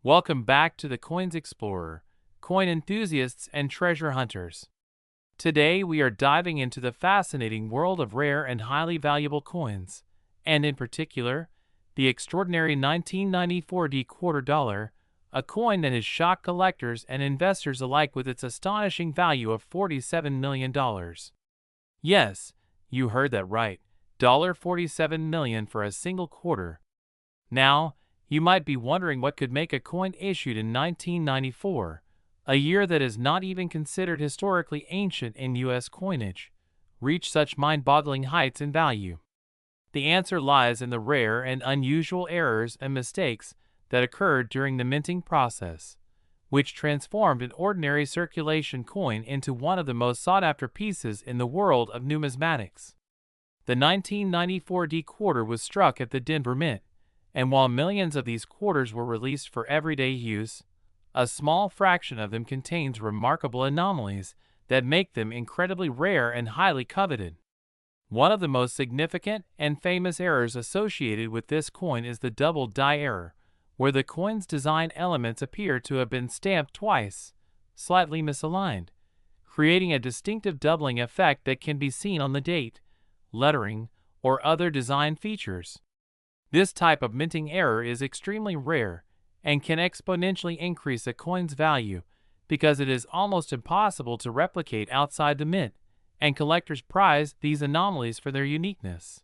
Welcome back to the Coins Explorer, coin enthusiasts and treasure hunters. Today we are diving into the fascinating world of rare and highly valuable coins, and in particular, the extraordinary 1994 quarter dollar, a coin that has shocked collectors and investors alike with its astonishing value of $47 million. Yes, you heard that right, $47 million for a single quarter. Now, you might be wondering what could make a coin issued in 1994, a year that is not even considered historically ancient in U.S. coinage, reach such mind-boggling heights in value. The answer lies in the rare and unusual errors and mistakes that occurred during the minting process, which transformed an ordinary circulation coin into one of the most sought-after pieces in the world of numismatics. The 1994 quarter was struck at the Denver Mint, and while millions of these quarters were released for everyday use, a small fraction of them contains remarkable anomalies that make them incredibly rare and highly coveted. One of the most significant and famous errors associated with this coin is the double die error, where the coin's design elements appear to have been stamped twice, slightly misaligned, creating a distinctive doubling effect that can be seen on the date, lettering, or other design features. This type of minting error is extremely rare and can exponentially increase a coin's value because it is almost impossible to replicate outside the mint, and collectors prize these anomalies for their uniqueness.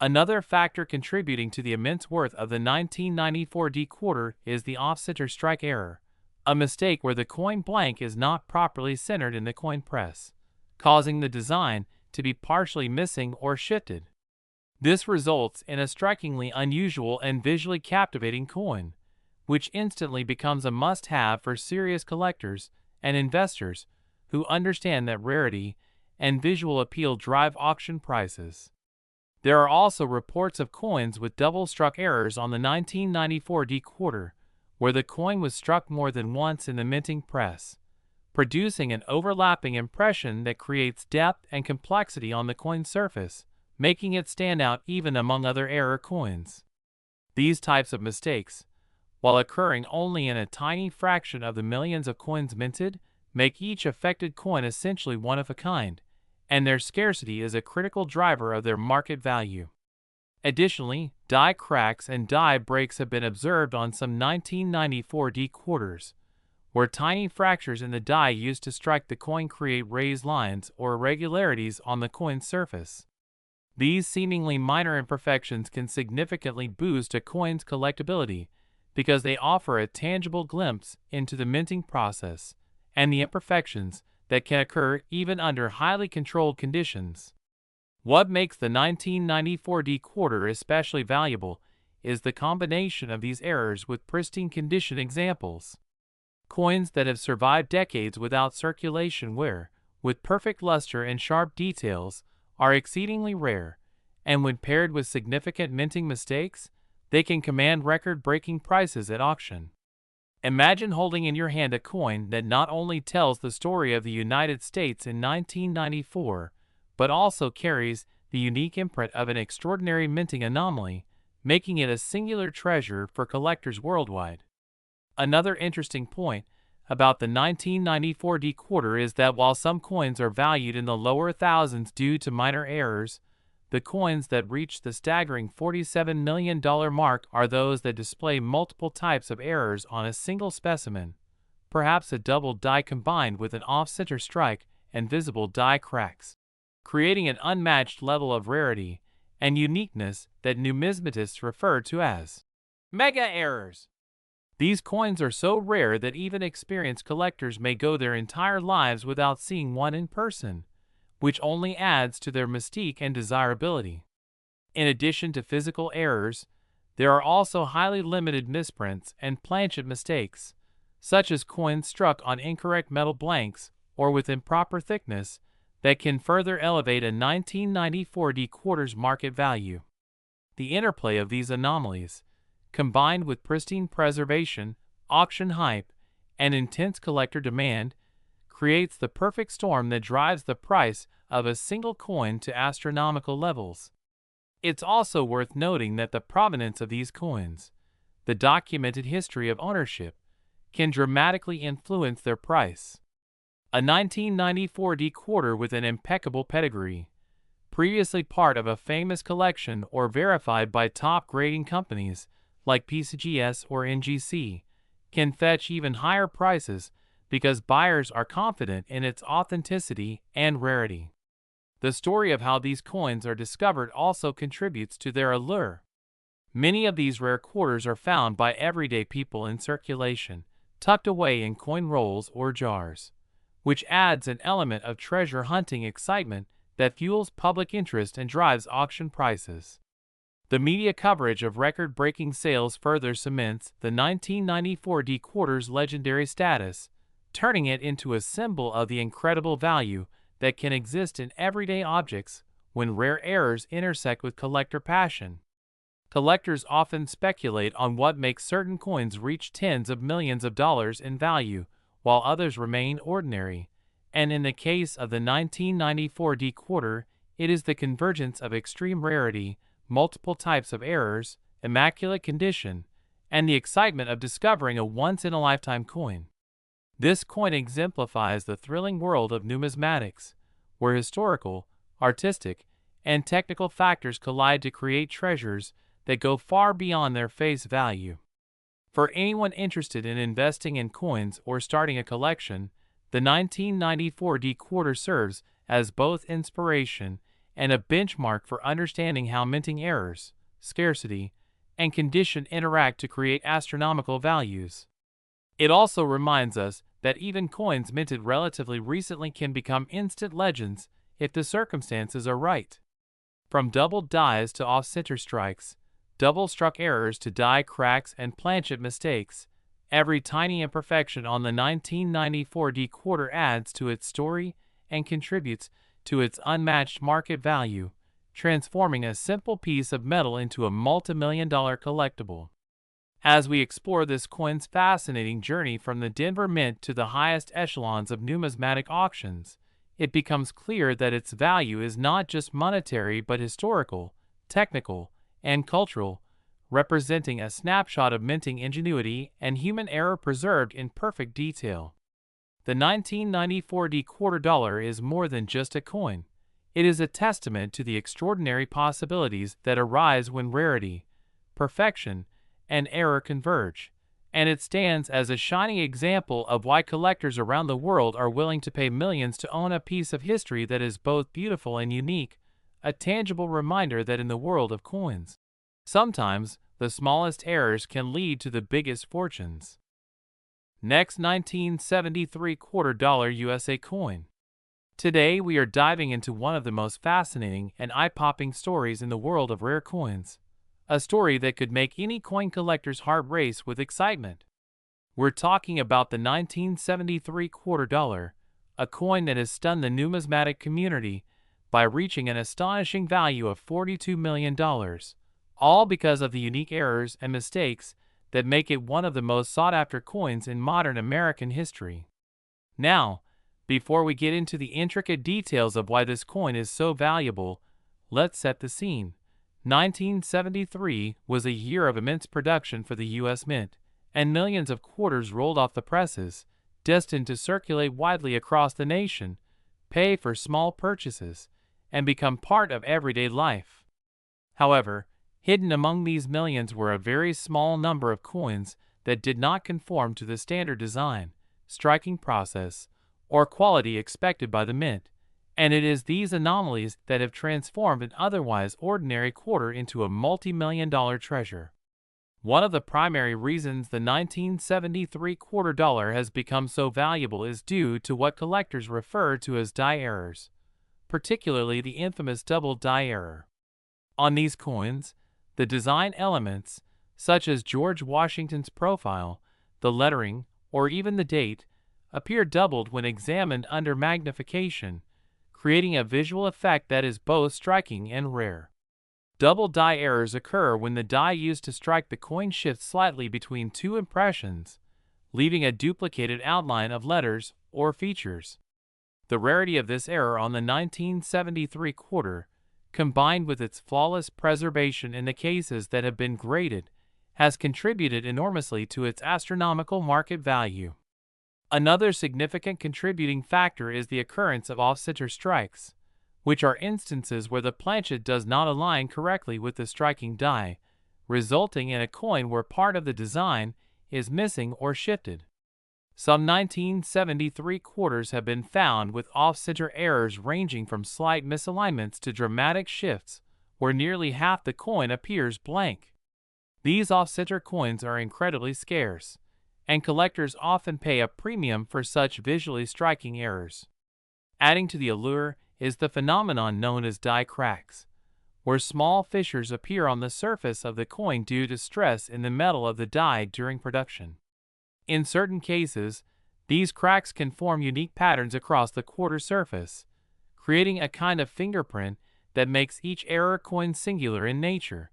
Another factor contributing to the immense worth of the 1994 quarter is the off-center strike error, a mistake where the coin blank is not properly centered in the coin press, causing the design to be partially missing or shifted. This results in a strikingly unusual and visually captivating coin, which instantly becomes a must-have for serious collectors and investors who understand that rarity and visual appeal drive auction prices. There are also reports of coins with double-struck errors on the 1994 quarter, where the coin was struck more than once in the minting press, producing an overlapping impression that creates depth and complexity on the coin's surface, making it stand out even among other error coins. These types of mistakes, while occurring only in a tiny fraction of the millions of coins minted, make each affected coin essentially one of a kind, and their scarcity is a critical driver of their market value. Additionally, die cracks and die breaks have been observed on some 1994 quarters, where tiny fractures in the die used to strike the coin create raised lines or irregularities on the coin's surface. These seemingly minor imperfections can significantly boost a coin's collectability because they offer a tangible glimpse into the minting process and the imperfections that can occur even under highly controlled conditions. What makes the 1994 quarter especially valuable is the combination of these errors with pristine condition examples. Coins that have survived decades without circulation wear, with perfect luster and sharp details, are exceedingly rare, and when paired with significant minting mistakes, they can command record-breaking prices at auction. Imagine holding in your hand a coin that not only tells the story of the United States in 1994, but also carries the unique imprint of an extraordinary minting anomaly, making it a singular treasure for collectors worldwide. Another interesting point about the 1994 quarter is that while some coins are valued in the lower thousands due to minor errors, the coins that reach the staggering $47 million mark are those that display multiple types of errors on a single specimen, perhaps a double die combined with an off-center strike and visible die cracks, creating an unmatched level of rarity and uniqueness that numismatists refer to as mega errors. These coins are so rare that even experienced collectors may go their entire lives without seeing one in person, which only adds to their mystique and desirability. In addition to physical errors, there are also highly limited misprints and planchet mistakes, such as coins struck on incorrect metal blanks or with improper thickness, that can further elevate a 1994 quarter's market value. The interplay of these anomalies, combined with pristine preservation, auction hype, and intense collector demand, creates the perfect storm that drives the price of a single coin to astronomical levels. It's also worth noting that the provenance of these coins, the documented history of ownership, can dramatically influence their price. A 1994 D quarter with an impeccable pedigree, previously part of a famous collection or verified by top grading companies like PCGS or NGC, can fetch even higher prices because buyers are confident in its authenticity and rarity. The story of how these coins are discovered also contributes to their allure. Many of these rare quarters are found by everyday people in circulation, tucked away in coin rolls or jars, which adds an element of treasure hunting excitement that fuels public interest and drives auction prices. The media coverage of record-breaking sales further cements the 1994 D quarter's legendary status, turning it into a symbol of the incredible value that can exist in everyday objects when rare errors intersect with collector passion. Collectors often speculate on what makes certain coins reach tens of millions of dollars in value, while others remain ordinary. And in the case of the 1994 D quarter, it is the convergence of extreme rarity, multiple types of errors, immaculate condition, and the excitement of discovering a once-in-a-lifetime coin. This coin exemplifies the thrilling world of numismatics, where historical, artistic, and technical factors collide to create treasures that go far beyond their face value. For anyone interested in investing in coins or starting a collection, the 1994 D quarter serves as both inspiration and a benchmark for understanding how minting errors, scarcity, and condition interact to create astronomical values. It also reminds us that even coins minted relatively recently can become instant legends if the circumstances are right. From doubled dies to off-center strikes, double-struck errors to die cracks and planchet mistakes, every tiny imperfection on the 1994 D quarter adds to its story and contributes to its unmatched market value, transforming a simple piece of metal into a multi-million-dollar collectible. As we explore this coin's fascinating journey from the Denver Mint to the highest echelons of numismatic auctions, it becomes clear that its value is not just monetary but historical, technical, and cultural, representing a snapshot of minting ingenuity and human error preserved in perfect detail. The 1994 D quarter dollar is more than just a coin. It is a testament to the extraordinary possibilities that arise when rarity, perfection, and error converge, and it stands as a shining example of why collectors around the world are willing to pay millions to own a piece of history that is both beautiful and unique, a tangible reminder that in the world of coins, sometimes the smallest errors can lead to the biggest fortunes. Next, 1973 quarter dollar USA coin. Today we are diving into one of the most fascinating and eye-popping stories in the world of rare coins. A story that could make any coin collector's heart race with excitement. We're talking about the 1973 quarter dollar, a coin that has stunned the numismatic community by reaching an astonishing value of $42 million, all because of the unique errors and mistakes that make it one of the most sought-after coins in modern American history. Now, before we get into the intricate details of why this coin is so valuable, let's set the scene. 1973 was a year of immense production for the U.S. Mint, and millions of quarters rolled off the presses, destined to circulate widely across the nation, pay for small purchases, and become part of everyday life. However, hidden among these millions were a very small number of coins that did not conform to the standard design, striking process, or quality expected by the Mint. And it is these anomalies that have transformed an otherwise ordinary quarter into a multi-million-dollar treasure. One of the primary reasons the 1973 quarter dollar has become so valuable is due to what collectors refer to as die errors, particularly the infamous double die error. On these coins, the design elements, such as George Washington's profile, the lettering, or even the date, appear doubled when examined under magnification, creating a visual effect that is both striking and rare. Double die errors occur when the die used to strike the coin shifts slightly between two impressions, leaving a duplicated outline of letters or features. The rarity of this error on the 1973 quarter, combined with its flawless preservation in the cases that have been graded, has contributed enormously to its astronomical market value. Another significant contributing factor is the occurrence of off-center strikes, which are instances where the planchet does not align correctly with the striking die, resulting in a coin where part of the design is missing or shifted. Some 1973 quarters have been found with off-center errors ranging from slight misalignments to dramatic shifts, where nearly half the coin appears blank. These off-center coins are incredibly scarce, and collectors often pay a premium for such visually striking errors. Adding to the allure is the phenomenon known as die cracks, where small fissures appear on the surface of the coin due to stress in the metal of the die during production. In certain cases, these cracks can form unique patterns across the quarter surface, creating a kind of fingerprint that makes each error coin singular in nature.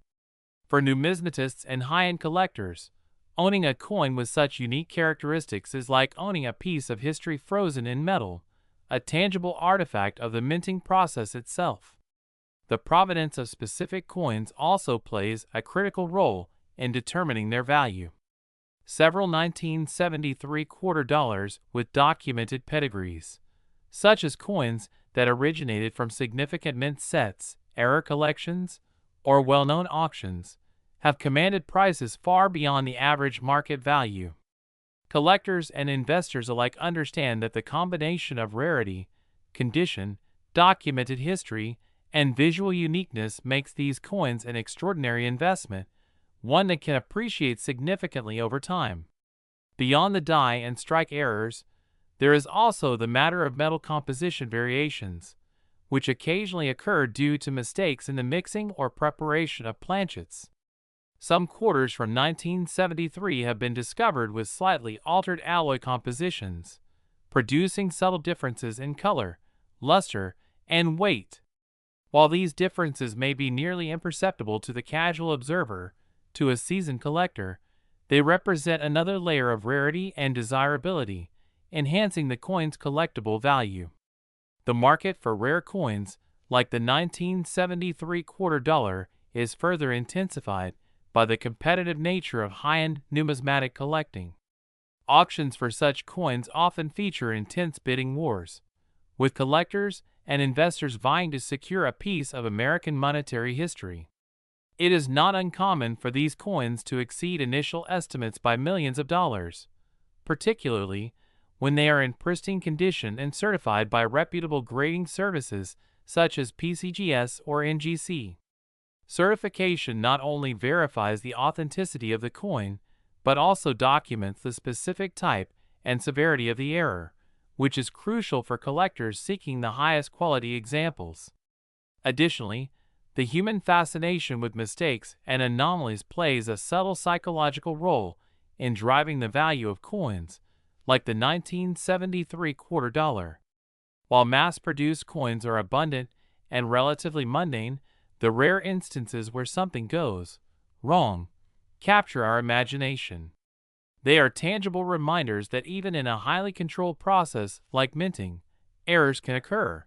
For numismatists and high-end collectors, owning a coin with such unique characteristics is like owning a piece of history frozen in metal, a tangible artifact of the minting process itself. The provenance of specific coins also plays a critical role in determining their value. Several 1973 quarter dollars with documented pedigrees, such as coins that originated from significant mint sets, error collections, or well-known auctions, have commanded prices far beyond the average market value. Collectors and investors alike understand that the combination of rarity, condition, documented history, and visual uniqueness makes these coins an extraordinary investment, one that can appreciate significantly over time. Beyond the die and strike errors, there is also the matter of metal composition variations, which occasionally occur due to mistakes in the mixing or preparation of planchets. Some quarters from 1973 have been discovered with slightly altered alloy compositions, producing subtle differences in color, luster, and weight. While these differences may be nearly imperceptible to the casual observer, to a seasoned collector, they represent another layer of rarity and desirability, enhancing the coin's collectible value. The market for rare coins, like the 1973 quarter dollar, is further intensified by the competitive nature of high-end numismatic collecting. Auctions for such coins often feature intense bidding wars, with collectors and investors vying to secure a piece of American monetary history. It is not uncommon for these coins to exceed initial estimates by millions of dollars, particularly when they are in pristine condition and certified by reputable grading services such as PCGS or NGC. Certification not only verifies the authenticity of the coin, but also documents the specific type and severity of the error, which is crucial for collectors seeking the highest quality examples. Additionally, the human fascination with mistakes and anomalies plays a subtle psychological role in driving the value of coins, like the 1973 quarter dollar. While mass-produced coins are abundant and relatively mundane, the rare instances where something goes wrong capture our imagination. They are tangible reminders that even in a highly controlled process like minting, errors can occur,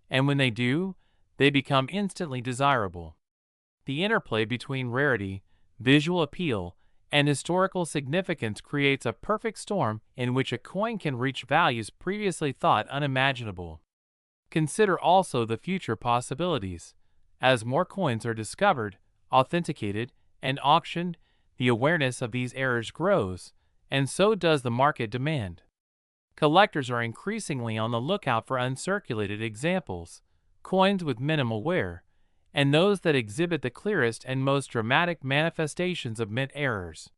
and when they do, they become instantly desirable. The interplay between rarity, visual appeal, and historical significance creates a perfect storm in which a coin can reach values previously thought unimaginable. Consider also the future possibilities. As more coins are discovered, authenticated, and auctioned, the awareness of these errors grows, and so does the market demand. Collectors are increasingly on the lookout for uncirculated examples, coins with minimal wear, and those that exhibit the clearest and most dramatic manifestations of mint errors.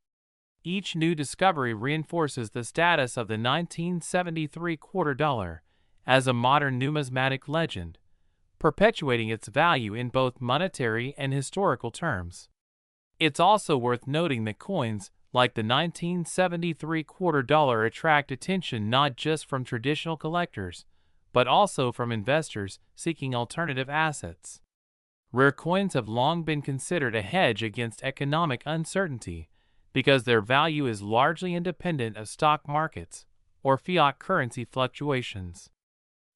Each new discovery reinforces the status of the 1973 quarter dollar as a modern numismatic legend, perpetuating its value in both monetary and historical terms. It's also worth noting that coins like the 1973 quarter dollar attract attention not just from traditional collectors, but also from investors seeking alternative assets. Rare coins have long been considered a hedge against economic uncertainty because their value is largely independent of stock markets or fiat currency fluctuations.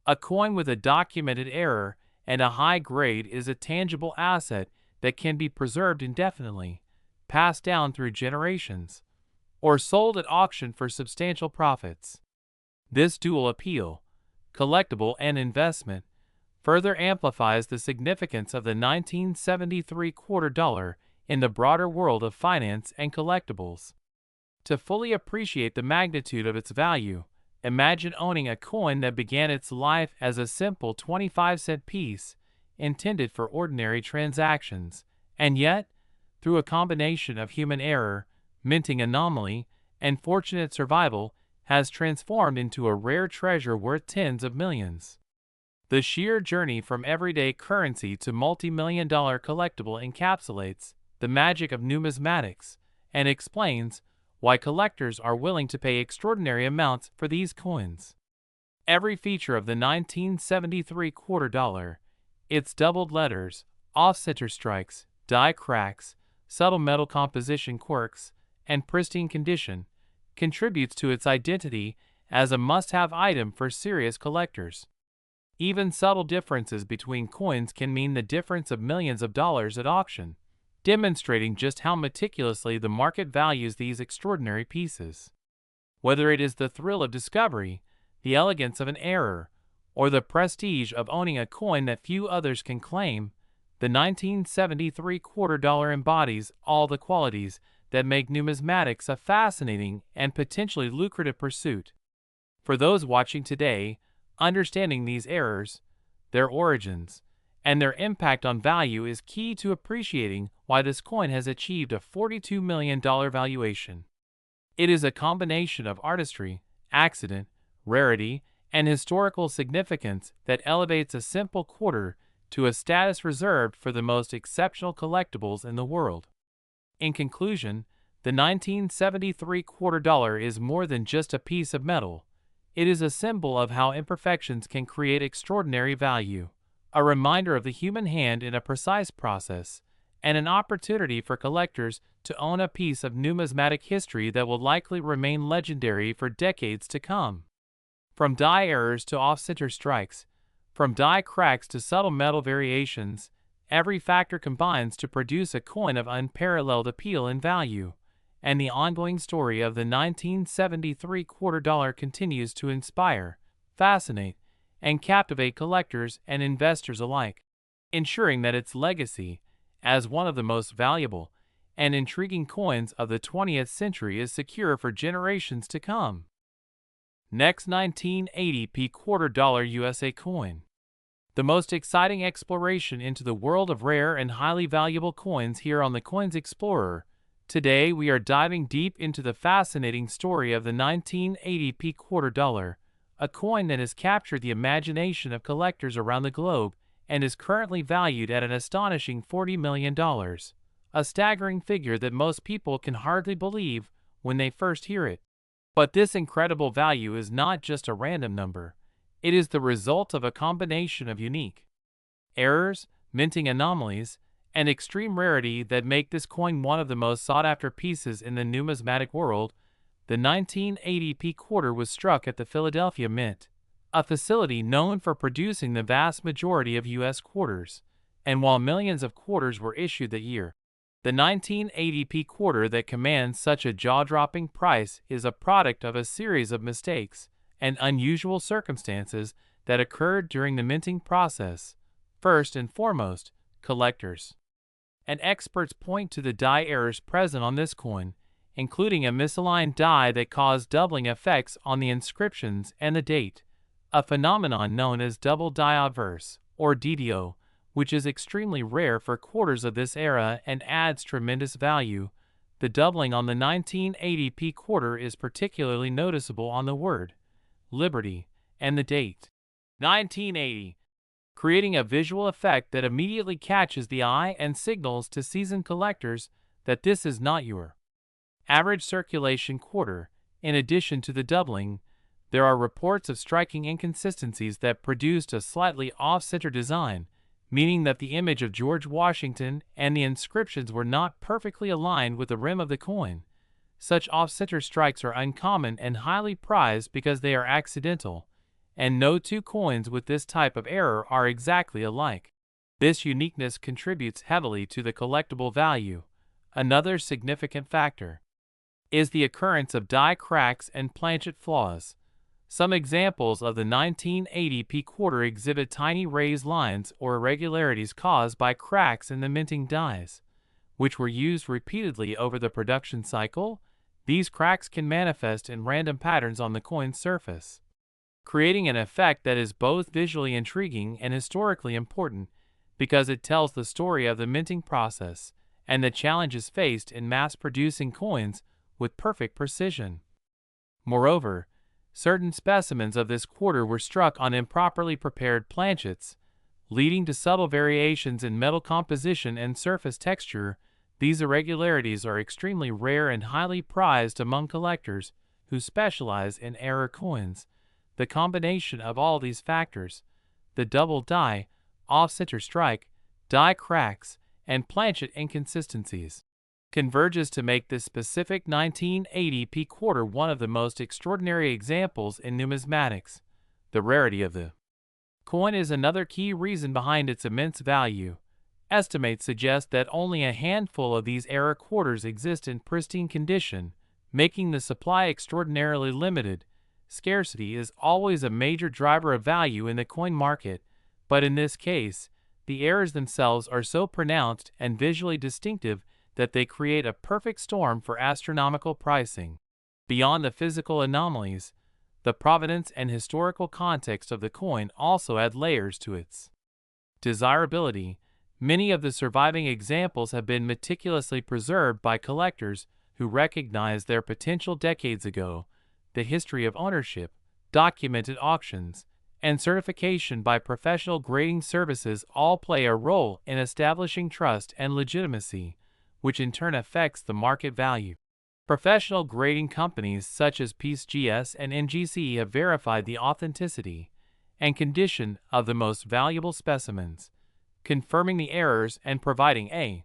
A coin with a documented error and a high grade is a tangible asset that can be preserved indefinitely, passed down through generations, or sold at auction for substantial profits. This dual appeal, collectible and investment, further amplifies the significance of the 1973 quarter dollar in the broader world of finance and collectibles. To fully appreciate the magnitude of its value, imagine owning a coin that began its life as a simple 25-cent piece intended for ordinary transactions, and yet, through a combination of human error, minting anomaly, and fortunate survival, has transformed into a rare treasure worth tens of millions. The sheer journey from everyday currency to multi-million-dollar collectible encapsulates the magic of numismatics and explains why collectors are willing to pay extraordinary amounts for these coins. Every feature of the 1973 quarter dollar, its doubled letters, off-center strikes, die cracks, subtle metal composition quirks, and pristine condition, contributes to its identity as a must-have item for serious collectors. Even subtle differences between coins can mean the difference of millions of dollars at auction, demonstrating just how meticulously the market values these extraordinary pieces. Whether it is the thrill of discovery, the elegance of an error, or the prestige of owning a coin that few others can claim, the 1973 quarter dollar embodies all the qualities that make numismatics a fascinating and potentially lucrative pursuit. For those watching today, understanding these errors, their origins, and their impact on value is key to appreciating why this coin has achieved a $42 million valuation. It is a combination of artistry, accident, rarity, and historical significance that elevates a simple quarter to a status reserved for the most exceptional collectibles in the world. In conclusion, the 1973 quarter dollar is more than just a piece of metal. It is a symbol of how imperfections can create extraordinary value, a reminder of the human hand in a precise process, and an opportunity for collectors to own a piece of numismatic history that will likely remain legendary for decades to come. From die errors to off-center strikes, from die cracks to subtle metal variations, every factor combines to produce a coin of unparalleled appeal and value, and the ongoing story of the 1973 quarter dollar continues to inspire, fascinate, and captivate collectors and investors alike, ensuring that its legacy, as one of the most valuable and intriguing coins of the 20th century, is secure for generations to come. Next, 1980p quarter dollar USA coin. The most exciting exploration into the world of rare and highly valuable coins here on the Coins Explorer. Today we are diving deep into the fascinating story of the 1980p quarter dollar, a coin that has captured the imagination of collectors around the globe and is currently valued at an astonishing $40 million, a staggering figure that most people can hardly believe when they first hear it. But this incredible value is not just a random number. It is the result of a combination of unique errors, minting anomalies, and extreme rarity that make this coin one of the most sought-after pieces in the numismatic world. The 1980p quarter was struck at the Philadelphia Mint, a facility known for producing the vast majority of U.S. quarters, and while millions of quarters were issued that year, the 1980p quarter that commands such a jaw-dropping price is a product of a series of mistakes and unusual circumstances that occurred during the minting process. First and foremost, collectors and experts point to the die errors present on this coin, including a misaligned die that caused doubling effects on the inscriptions and the date, a phenomenon known as double die obverse, or DDO, which is extremely rare for quarters of this era and adds tremendous value. The doubling on the 1980p quarter is particularly noticeable on the word Liberty and the date 1980, creating a visual effect that immediately catches the eye and signals to seasoned collectors that this is not your average circulation quarter. In addition to the doubling, there are reports of striking inconsistencies that produced a slightly off-center design, meaning that the image of George Washington and the inscriptions were not perfectly aligned with the rim of the coin. Such off-center strikes are uncommon and highly prized because they are accidental, and no two coins with this type of error are exactly alike. This uniqueness contributes heavily to the collectible value, Another significant factor is the occurrence of die cracks and planchet flaws. Some examples of the 1980p quarter exhibit tiny raised lines or irregularities caused by cracks in the minting dies, which were used repeatedly over the production cycle. These cracks can manifest in random patterns on the coin's surface, creating an effect that is both visually intriguing and historically important because it tells the story of the minting process and the challenges faced in mass-producing coins with perfect precision. Moreover, certain specimens of this quarter were struck on improperly prepared planchets, leading to subtle variations in metal composition and surface texture. These irregularities are extremely rare and highly prized among collectors who specialize in error coins. The combination of all these factors, the double die, off-center strike, die cracks, and planchet inconsistencies, converges to make this specific 1980p quarter one of the most extraordinary examples in numismatics. The rarity of the coin is another key reason behind its immense value. Estimates suggest that only a handful of these error quarters exist in pristine condition, making the supply extraordinarily limited. Scarcity is always a major driver of value in the coin market, but in this case, the errors themselves are so pronounced and visually distinctive that they create a perfect storm for astronomical pricing. Beyond the physical anomalies, the provenance and historical context of the coin also add layers to its desirability. Many of the surviving examples have been meticulously preserved by collectors who recognized their potential decades ago. The history of ownership, documented auctions, and certification by professional grading services all play a role in establishing trust and legitimacy, which in turn affects the market value. Professional grading companies such as PCGS and NGC have verified the authenticity and condition of the most valuable specimens, confirming the errors and providing a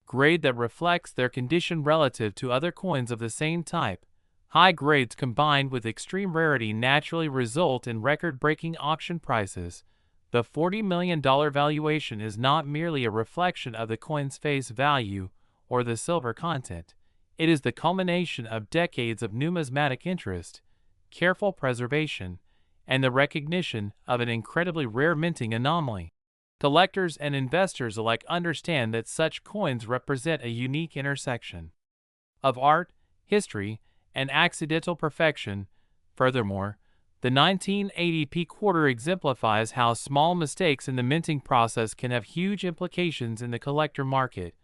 grade that reflects their condition relative to other coins of the same type. High grades combined with extreme rarity naturally result in record-breaking auction prices. The $40 million valuation is not merely a reflection of the coin's face value or the silver content. It is the culmination of decades of numismatic interest, careful preservation, and the recognition of an incredibly rare minting anomaly. Collectors and investors alike understand that such coins represent a unique intersection of art, history, and accidental perfection. Furthermore, the 1980p quarter exemplifies how small mistakes in the minting process can have huge implications in the collector market.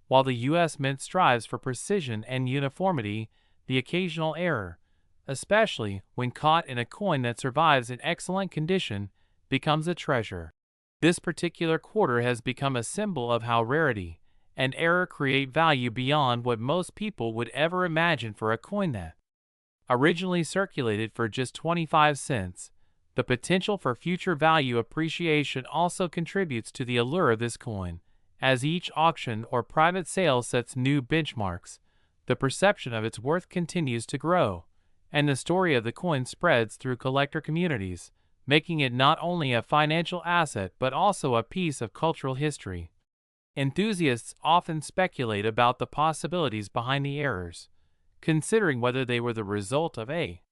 While the U.S. Mint strives for precision and uniformity, the occasional error, especially when caught in a coin that survives in excellent condition, becomes a treasure. This particular quarter has become a symbol of how rarity and error create value beyond what most people would ever imagine for a coin that originally circulated for just 25 cents. The potential for future value appreciation also contributes to the allure of this coin. As each auction or private sale sets new benchmarks, the perception of its worth continues to grow, and the story of the coin spreads through collector communities, making it not only a financial asset but also a piece of cultural history. Enthusiasts often speculate about the possibilities behind the errors, considering whether they were the result of a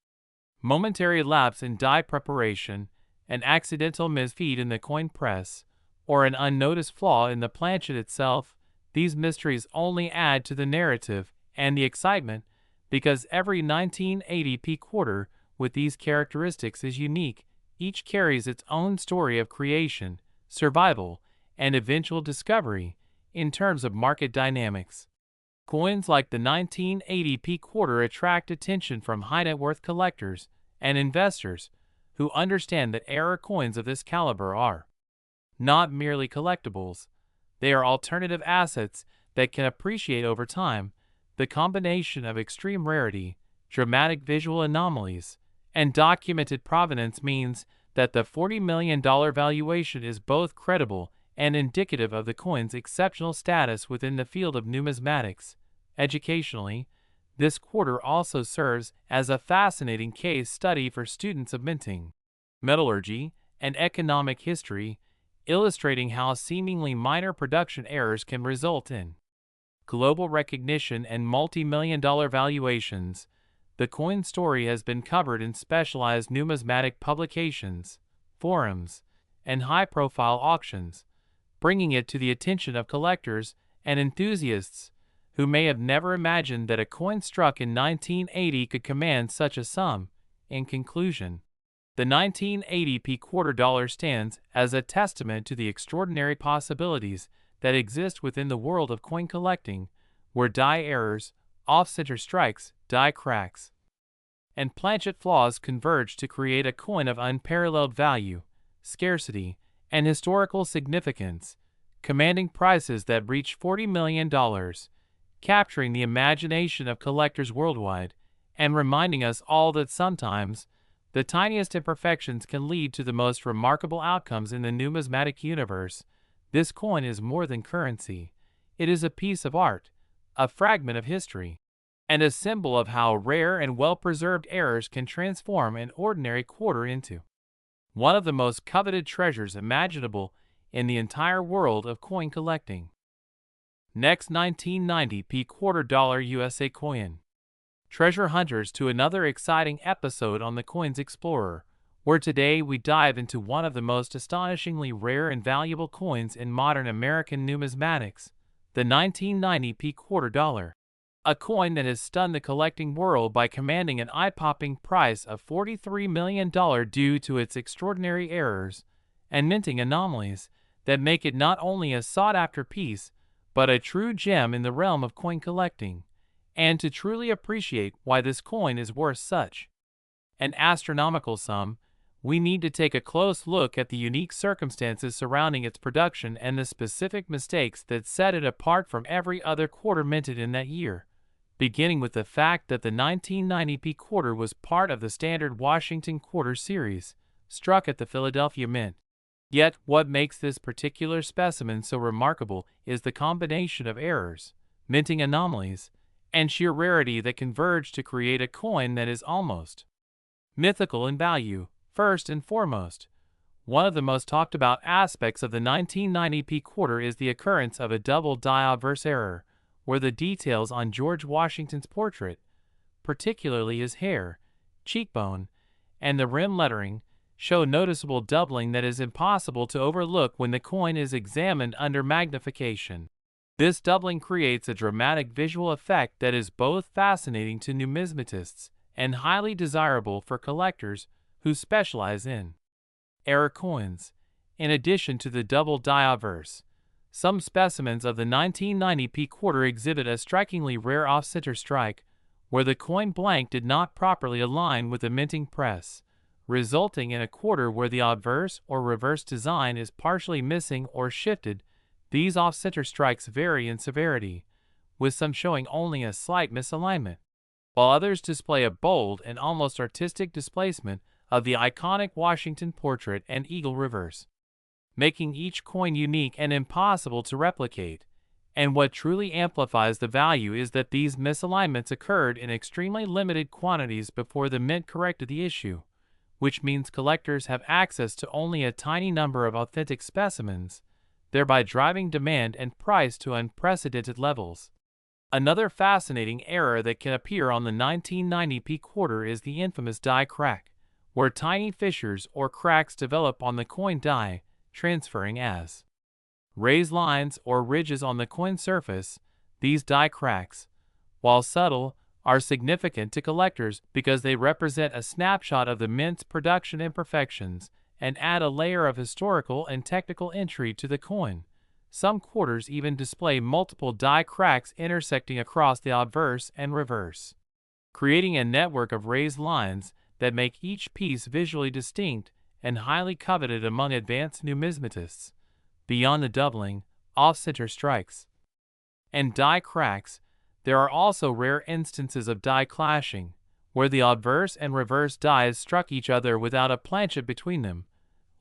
momentary lapse in die preparation, an accidental misfeed in the coin press, or an unnoticed flaw in the planchet itself. These mysteries only add to the narrative and the excitement, because every 1980p quarter with these characteristics is unique. Each carries its own story of creation, survival, and eventual discovery. In terms of market dynamics, coins like the 1980p quarter attract attention from high-net-worth collectors and investors who understand that error coins of this caliber are not merely collectibles, they are alternative assets that can appreciate over time. The combination of extreme rarity, dramatic visual anomalies, and documented provenance means that the $40 million valuation is both credible and indicative of the coin's exceptional status within the field of numismatics. Educationally, this quarter also serves as a fascinating case study for students of minting, metallurgy, and economic history, illustrating how seemingly minor production errors can result in global recognition, and multi-million-dollar valuations, the coin story has been covered in specialized numismatic publications, forums, and high-profile auctions, bringing it to the attention of collectors and enthusiasts who may have never imagined that a coin struck in 1980 could command such a sum. In conclusion, the 1980p quarter dollar stands as a testament to the extraordinary possibilities that exist within the world of coin collecting, where die errors, off-center strikes, die cracks, and planchet flaws converge to create a coin of unparalleled value, scarcity, and historical significance, commanding prices that reach $40 million, capturing the imagination of collectors worldwide, and reminding us all that sometimes the tiniest imperfections can lead to the most remarkable outcomes in the numismatic universe. This coin is more than currency. It is a piece of art, a fragment of history, and a symbol of how rare and well-preserved errors can transform an ordinary quarter into one of the most coveted treasures imaginable in the entire world of coin collecting. Next, 1990p quarter dollar USA coin. Treasure hunters, to another exciting episode on the Coins Explorer, where today we dive into one of the most astonishingly rare and valuable coins in modern American numismatics, the 1990p quarter dollar. A coin that has stunned the collecting world by commanding an eye-popping price of $43 million due to its extraordinary errors and minting anomalies that make it not only a sought-after piece, but a true gem in the realm of coin collecting. And to truly appreciate why this coin is worth such an astronomical sum, we need to take a close look at the unique circumstances surrounding its production and the specific mistakes that set it apart from every other quarter minted in that year, beginning with the fact that the 1990p quarter was part of the standard Washington quarter series, struck at the Philadelphia Mint. Yet, what makes this particular specimen so remarkable is the combination of errors, minting anomalies, and sheer rarity that converge to create a coin that is almost mythical in value. First and foremost, one of the most talked about aspects of the 1990p quarter is the occurrence of a double die obverse error, where the details on George Washington's portrait, particularly his hair, cheekbone, and the rim lettering, show noticeable doubling that is impossible to overlook when the coin is examined under magnification. This doubling creates a dramatic visual effect that is both fascinating to numismatists and highly desirable for collectors who specialize in error coins. In addition to the double die obverse, some specimens of the 1990p quarter exhibit a strikingly rare off-center strike, where the coin blank did not properly align with the minting press, resulting in a quarter where the obverse or reverse design is partially missing or shifted. These off-center strikes vary in severity, with some showing only a slight misalignment, while others display a bold and almost artistic displacement of the iconic Washington portrait and eagle reverse, making each coin unique and impossible to replicate. And what truly amplifies the value is that these misalignments occurred in extremely limited quantities before the mint corrected the issue, which means collectors have access to only a tiny number of authentic specimens, thereby driving demand and price to unprecedented levels. Another fascinating error that can appear on the 1990p quarter is the infamous die crack, where tiny fissures or cracks develop on the coin die, transferring as raised lines or ridges on the coin surface. These die cracks, while subtle, are significant to collectors because they represent a snapshot of the mint's production imperfections and add a layer of historical and technical intrigue to the coin. Some quarters even display multiple die cracks intersecting across the obverse and reverse, creating a network of raised lines that make each piece visually distinct and highly coveted among advanced numismatists. Beyond the doubling, off-center strikes, and die cracks, there are also rare instances of die clashing, where the obverse and reverse dies struck each other without a planchet between them,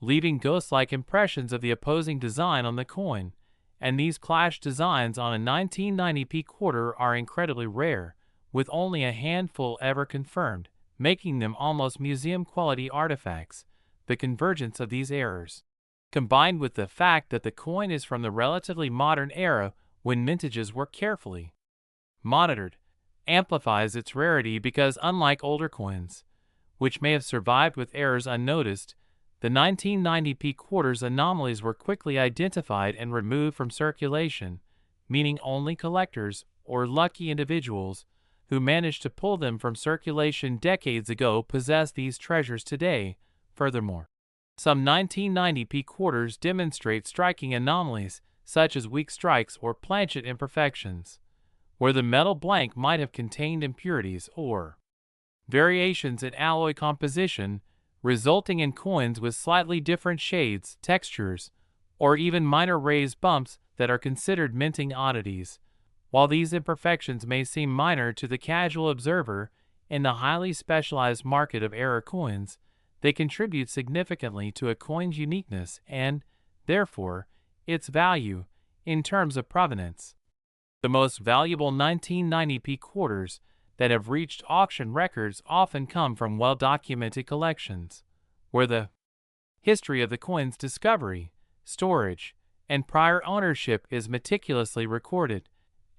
leaving ghost-like impressions of the opposing design on the coin. And these clash designs on a 1990p quarter are incredibly rare, with only a handful ever confirmed, making them almost museum-quality artifacts. The convergence of these errors, combined with the fact that the coin is from the relatively modern era when mintages were carefully monitored, amplifies its rarity because unlike older coins, which may have survived with errors unnoticed, the 1990p quarters anomalies were quickly identified and removed from circulation, meaning only collectors or lucky individuals who managed to pull them from circulation decades ago possess these treasures today. Furthermore, some 1990p quarters demonstrate striking anomalies such as weak strikes or planchet imperfections, where the metal blank might have contained impurities or variations in alloy composition, resulting in coins with slightly different shades, textures, or even minor raised bumps that are considered minting oddities. While these imperfections may seem minor to the casual observer in the highly specialized market of error coins, they contribute significantly to a coin's uniqueness and, therefore, its value in terms of provenance. The most valuable 1990p quarters that have reached auction records often come from well-documented collections, where the history of the coin's discovery, storage, and prior ownership is meticulously recorded,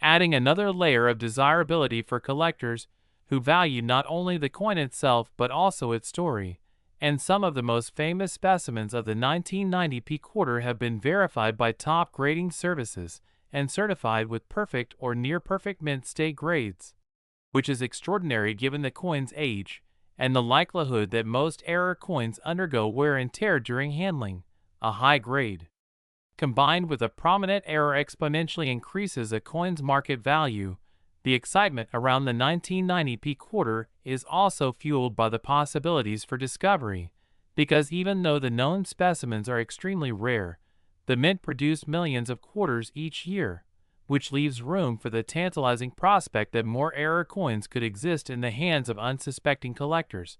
adding another layer of desirability for collectors who value not only the coin itself but also its story. And some of the most famous specimens of the 1990p quarter have been verified by top grading services and certified with perfect or near-perfect mint state grades, which is extraordinary given the coin's age and the likelihood that most error coins undergo wear and tear during handling. A high grade, combined with a prominent error, exponentially increases a coin's market value. The excitement around the 1990p quarter is also fueled by the possibilities for discovery, because even though the known specimens are extremely rare, the mint produced millions of quarters each year, which leaves room for the tantalizing prospect that more error coins could exist in the hands of unsuspecting collectors,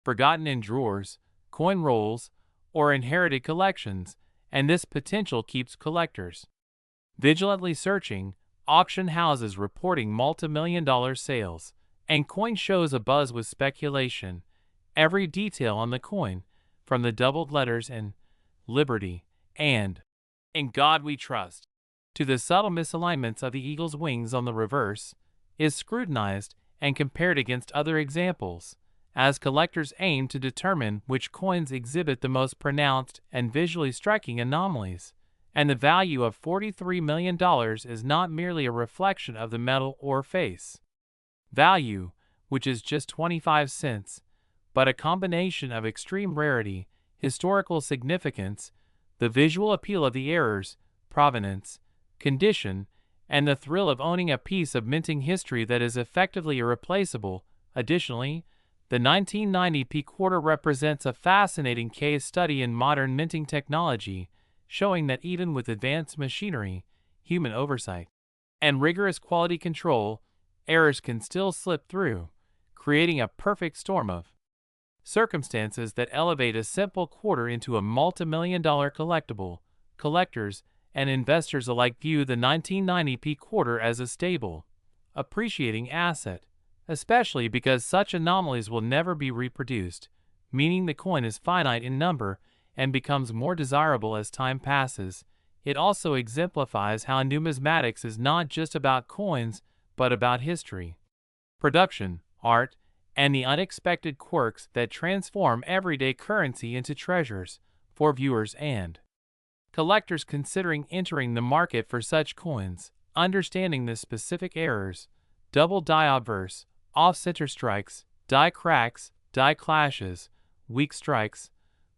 forgotten in drawers, coin rolls, or inherited collections, and this potential keeps collectors vigilantly searching, auction houses reporting multi-million-dollar sales, and coin shows abuzz with speculation. Every detail on the coin, from the doubled letters in Liberty and In God We Trust, to the subtle misalignments of the eagle's wings on the reverse, is scrutinized and compared against other examples, as collectors aim to determine which coins exhibit the most pronounced and visually striking anomalies. And the value of $43 million is not merely a reflection of the metal or face value, which is just 25 cents, but a combination of extreme rarity, historical significance, the visual appeal of the errors, provenance, condition, and the thrill of owning a piece of minting history that is effectively irreplaceable. Additionally, the 1990p quarter represents a fascinating case study in modern minting technology, showing that even with advanced machinery, human oversight, and rigorous quality control, errors can still slip through, creating a perfect storm of circumstances that elevate a simple quarter into a multi-million-dollar collectible. Collectors and investors alike view the 1990p quarter as a stable, appreciating asset, especially because such anomalies will never be reproduced, meaning the coin is finite in number and becomes more desirable as time passes. It also exemplifies how numismatics is not just about coins, but about history, production, art, and the unexpected quirks that transform everyday currency into treasures. For viewers and collectors considering entering the market for such coins, understanding the specific errors, double die obverse, off-center strikes, die cracks, die clashes, weak strikes,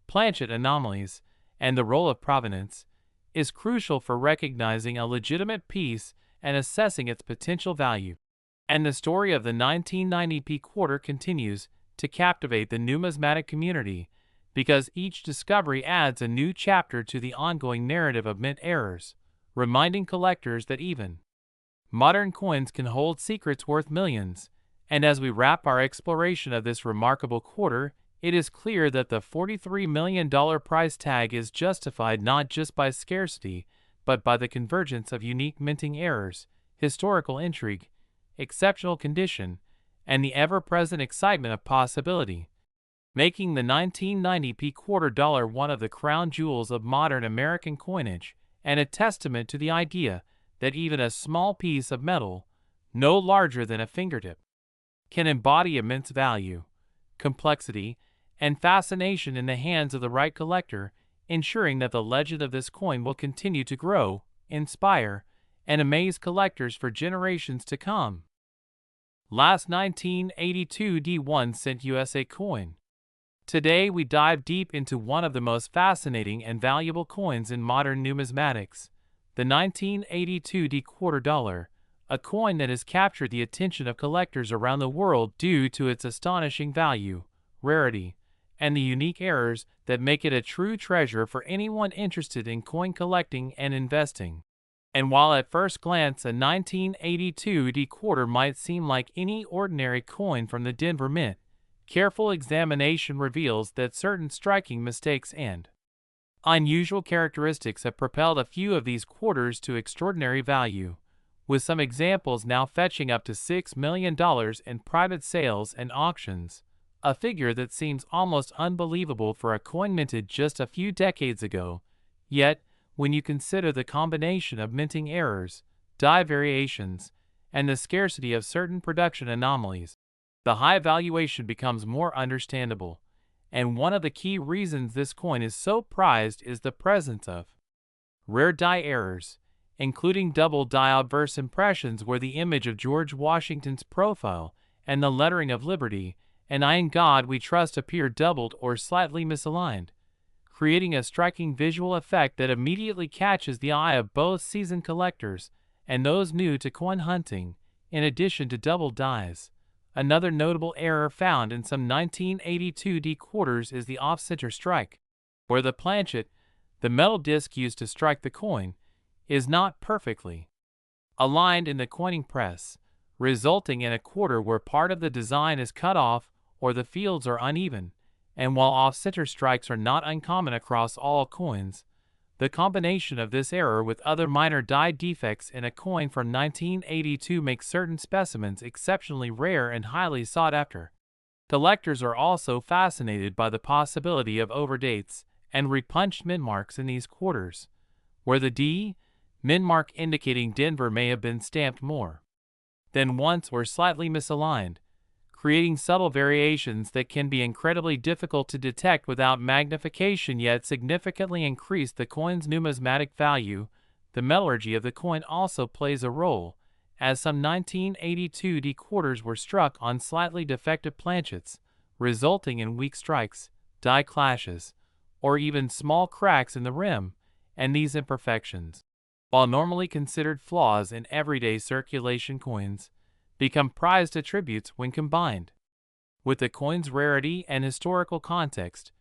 planchet anomalies, and the role of provenance, is crucial for recognizing a legitimate piece and assessing its potential value. And the story of the 1990p quarter continues to captivate the numismatic community, because each discovery adds a new chapter to the ongoing narrative of mint errors, reminding collectors that even modern coins can hold secrets worth millions. And as we wrap our exploration of this remarkable quarter, it is clear that the $43 million price tag is justified not just by scarcity, but by the convergence of unique minting errors, historical intrigue, exceptional condition, and the ever-present excitement of possibility, making the 1990p quarter dollar one of the crown jewels of modern American coinage, and a testament to the idea that even a small piece of metal, no larger than a fingertip, can embody immense value, complexity, and fascination in the hands of the right collector, ensuring that the legend of this coin will continue to grow, inspire, and amaze collectors for generations to come. Last 1982 D1 USA coin. Today we dive deep into one of the most fascinating and valuable coins in modern numismatics, the 1982 D quarter dollar, a coin that has captured the attention of collectors around the world due to its astonishing value, rarity, and the unique errors that make it a true treasure for anyone interested in coin collecting and investing. And while at first glance a 1982 D quarter might seem like any ordinary coin from the Denver Mint, careful examination reveals that certain striking mistakes and unusual characteristics have propelled a few of these quarters to extraordinary value, with some examples now fetching up to $6 million in private sales and auctions, a figure that seems almost unbelievable for a coin minted just a few decades ago. Yet, when you consider the combination of minting errors, die variations, and the scarcity of certain production anomalies, the high valuation becomes more understandable. And one of the key reasons this coin is so prized is the presence of rare die errors, including double die obverse impressions where the image of George Washington's profile and the lettering of Liberty and I in God We Trust appear doubled or slightly misaligned, creating a striking visual effect that immediately catches the eye of both seasoned collectors and those new to coin hunting. In addition to double dies, another notable error found in some 1982 D quarters is the off-center strike, where the planchet, the metal disc used to strike the coin, is not perfectly aligned in the coining press, resulting in a quarter where part of the design is cut off or the fields are uneven. And while off-center strikes are not uncommon across all coins, the combination of this error with other minor die defects in a coin from 1982 makes certain specimens exceptionally rare and highly sought after. Collectors are also fascinated by the possibility of overdates and repunched mint marks in these quarters, where the D mint mark indicating Denver may have been stamped more than once or slightly misaligned, creating subtle variations that can be incredibly difficult to detect without magnification yet significantly increase the coin's numismatic value. The metallurgy of the coin also plays a role, as some 1982 D quarters were struck on slightly defective planchets, resulting in weak strikes, die clashes, or even small cracks in the rim, and these imperfections, while normally considered flaws in everyday circulation coins, become prized attributes when combined with the coin's rarity and historical context.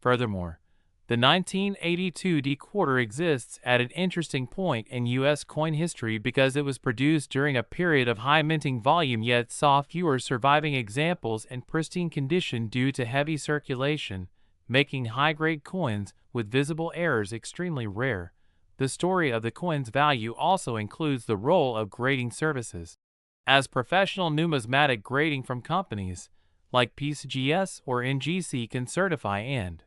Furthermore, the 1982 D quarter exists at an interesting point in U.S. coin history because it was produced during a period of high minting volume yet saw fewer surviving examples in pristine condition due to heavy circulation, making high-grade coins with visible errors extremely rare. The story of the coin's value also includes the role of grading services, as professional numismatic grading from companies like PCGS or NGC can certify and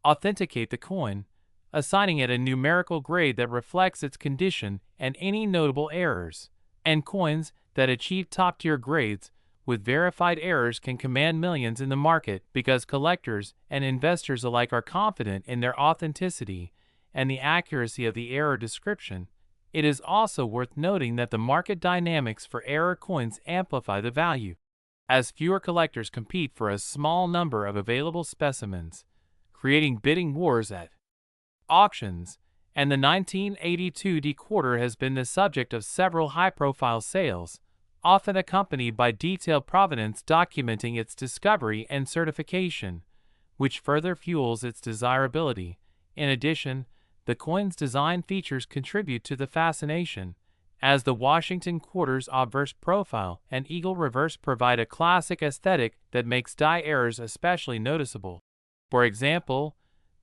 authenticate the coin, assigning it a numerical grade that reflects its condition and any notable errors. And coins that achieve top-tier grades with verified errors can command millions in the market because collectors and investors alike are confident in their authenticity and the accuracy of the error description. It is also worth noting that the market dynamics for error coins amplify the value, as fewer collectors compete for a small number of available specimens, creating bidding wars at auctions, and the 1982 D quarter has been the subject of several high-profile sales, often accompanied by detailed provenance documenting its discovery and certification, which further fuels its desirability. In addition, the coin's design features contribute to the fascination, as the Washington quarter's obverse profile and eagle reverse provide a classic aesthetic that makes die errors especially noticeable. For example,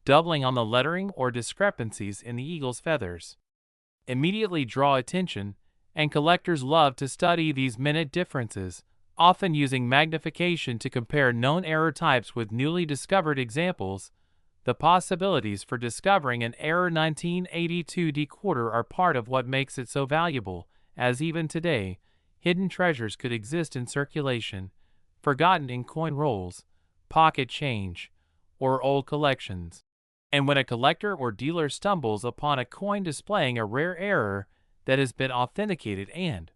doubling on the lettering or discrepancies in the eagle's feathers immediately draw attention, and collectors love to study these minute differences, often using magnification to compare known error types with newly discovered examples. The possibilities for discovering an rare 1982 quarter are part of what makes it so valuable, as even today, hidden treasures could exist in circulation, forgotten in coin rolls, pocket change, or old collections. And when a collector or dealer stumbles upon a coin displaying a rare error that has been authenticated and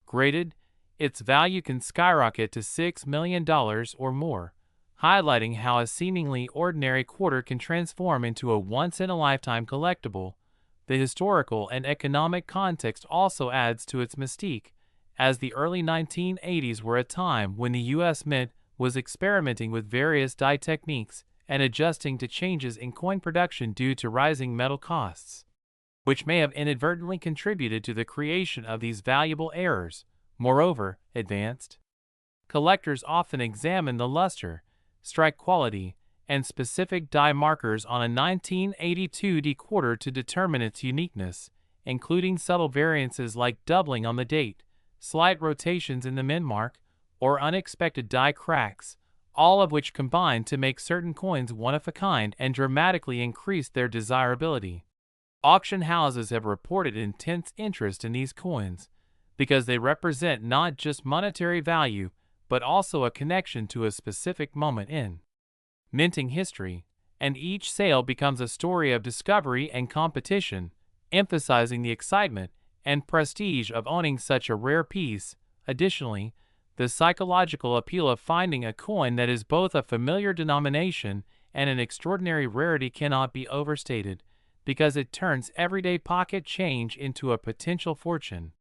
graded, its value can skyrocket to $6 million or more, highlighting how a seemingly ordinary quarter can transform into a once-in-a-lifetime collectible. The historical and economic context also adds to its mystique, as the early 1980s were a time when the U.S. Mint was experimenting with various die techniques and adjusting to changes in coin production due to rising metal costs, which may have inadvertently contributed to the creation of these valuable errors. Moreover, advanced collectors often examine the luster, strike quality, and specific die markers on a 1982 quarter to determine its uniqueness, including subtle variances like doubling on the date, slight rotations in the mint mark, or unexpected die cracks, all of which combine to make certain coins one-of-a-kind and dramatically increase their desirability. Auction houses have reported intense interest in these coins because they represent not just monetary value but also a connection to a specific moment in minting history, and each sale becomes a story of discovery and competition, emphasizing the excitement and prestige of owning such a rare piece. Additionally, the psychological appeal of finding a coin that is both a familiar denomination and an extraordinary rarity cannot be overstated, because it turns everyday pocket change into a potential fortune,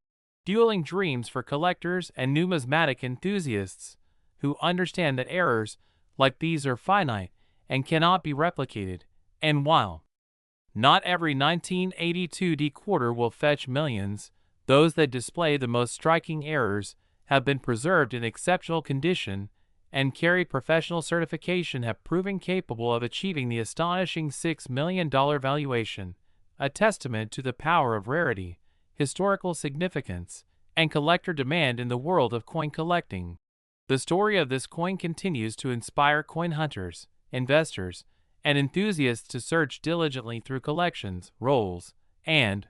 fueling dreams for collectors and numismatic enthusiasts who understand that errors like these are finite and cannot be replicated. And while not every 1982 quarter will fetch millions, those that display the most striking errors have been preserved in exceptional condition and carry professional certification have proven capable of achieving the astonishing $6 million valuation, a testament to the power of rarity, historical significance, and collector demand in the world of coin collecting. The story of this coin continues to inspire coin hunters, investors, and enthusiasts to search diligently through collections, rolls, and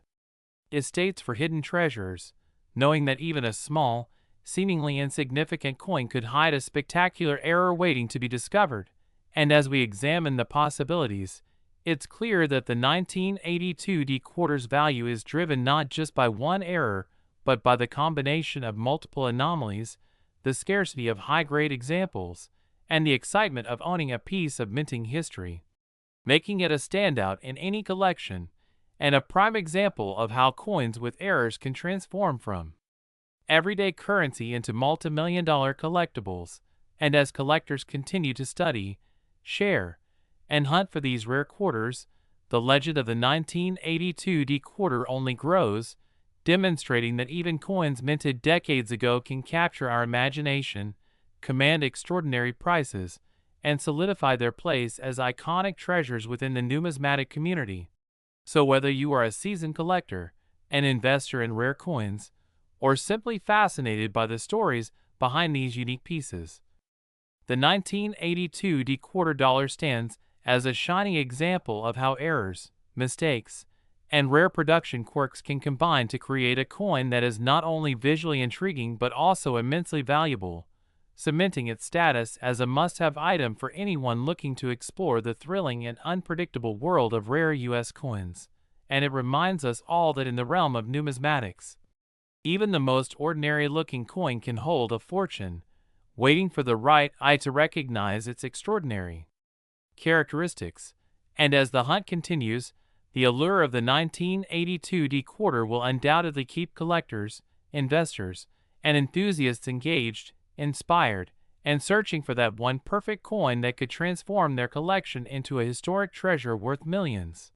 estates for hidden treasures, knowing that even a small, seemingly insignificant coin could hide a spectacular error waiting to be discovered. And as we examine the possibilities, it's clear that the 1982 quarter's value is driven not just by one error, but by the combination of multiple anomalies, the scarcity of high-grade examples, and the excitement of owning a piece of minting history, making it a standout in any collection, and a prime example of how coins with errors can transform from everyday currency into multi-million-dollar collectibles. And as collectors continue to study, share, and hunt for these rare quarters, the legend of the 1982 quarter only grows, demonstrating that even coins minted decades ago can capture our imagination, command extraordinary prices, and solidify their place as iconic treasures within the numismatic community. So whether you are a seasoned collector, an investor in rare coins, or simply fascinated by the stories behind these unique pieces, the 1982 quarter dollar stands as a shining example of how errors, mistakes, and rare production quirks can combine to create a coin that is not only visually intriguing but also immensely valuable, cementing its status as a must-have item for anyone looking to explore the thrilling and unpredictable world of rare U.S. coins. And it reminds us all that in the realm of numismatics, even the most ordinary-looking coin can hold a fortune, waiting for the right eye to recognize its extraordinary characteristics. And as the hunt continues, the allure of the 1982 quarter will undoubtedly keep collectors, investors, and enthusiasts engaged, inspired, and searching for that one perfect coin that could transform their collection into a historic treasure worth millions.